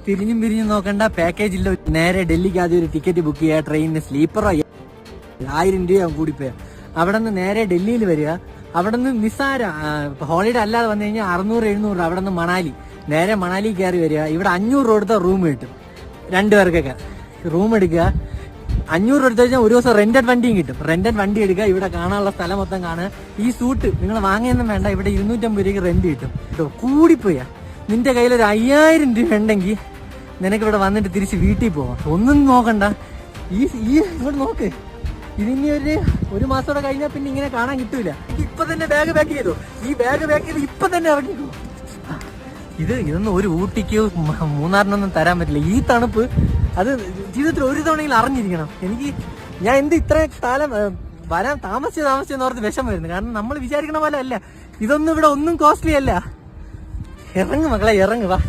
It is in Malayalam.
തിരിഞ്ഞും പിരിഞ്ഞും നോക്കണ്ട, പാക്കേജ് ഇല്ല. നേരെ ഡൽഹിക്ക് ആദ്യം ഒരു ടിക്കറ്റ് ബുക്ക് ചെയ്യുക, ട്രെയിനിന് സ്ലീപ്പറോ 1000 രൂപ കൂടിപ്പോയ. അവിടെ നിന്ന് നേരെ ഡൽഹിയിൽ വരിക. അവിടെ നിന്ന് നിസ്സാര ഹോളിഡേ അല്ലാതെ വന്നു കഴിഞ്ഞാൽ 600-700 അവിടെ നിന്ന് മണാലി, നേരെ മണാലി കയറി വരിക. ഇവിടെ 500 കൊടുത്ത റൂം കിട്ടും, 2 പേർക്കൊക്കെ റൂം എടുക്കുക. 500 എടുത്തു കഴിഞ്ഞാൽ ഒരു ദിവസം റെന്റഡ് വണ്ടിയും കിട്ടും. റെന്റഡ് വണ്ടി എടുക്കുക, ഇവിടെ കാണാനുള്ള സ്ഥലം മൊത്തം കാണുക. ഈ സൂട്ട് നിങ്ങൾ വാങ്ങിയൊന്നും വേണ്ട, ഇവിടെ 250 രൂപയ്ക്ക് റെന്റ് കിട്ടും കേട്ടോ. കൂടിപ്പോയാ നിന്റെ കയ്യിൽ ഒരു 5000 രൂപ ഉണ്ടെങ്കിൽ നിനക്ക് ഇവിടെ വന്നിട്ട് തിരിച്ച് വീട്ടിൽ പോവാം. ഒന്നും നോക്കണ്ട. ഈ ഇങ്ങോട്ട് നോക്ക്, ഇതിനി ഒരു മാസത്തോടെ കഴിഞ്ഞാൽ പിന്നെ ഇങ്ങനെ കാണാൻ കിട്ടൂല. ഇപ്പൊ തന്നെ ബാഗ് പാക്ക് ചെയ്തു. ഈ ബാഗ് പാക്ക് ചെയ്ത് ഇപ്പൊ തന്നെ ഇറങ്ങിക്കോ. ഇതൊന്നും ഒരു ഊട്ടിക്കോ മൂന്നാറിനൊന്നും തരാൻ പറ്റില്ല. ഈ തണുപ്പ് അത് ജീവിതത്തിൽ ഒരു തവണയെങ്കിലും അറിഞ്ഞിരിക്കണം. ഞാൻ ഇത്ര കാലം വരാൻ താമസിച്ചെന്ന് ഓർത്ത് വിഷം വരുന്നു. കാരണം നമ്മൾ വിചാരിക്കണ പോലെ അല്ല, ഇതൊന്നും ഇവിടെ ഒന്നും കോസ്റ്റ്ലി അല്ല. ഇറങ്ങ് മക്കളെ, ഇറങ്ങ് വാ.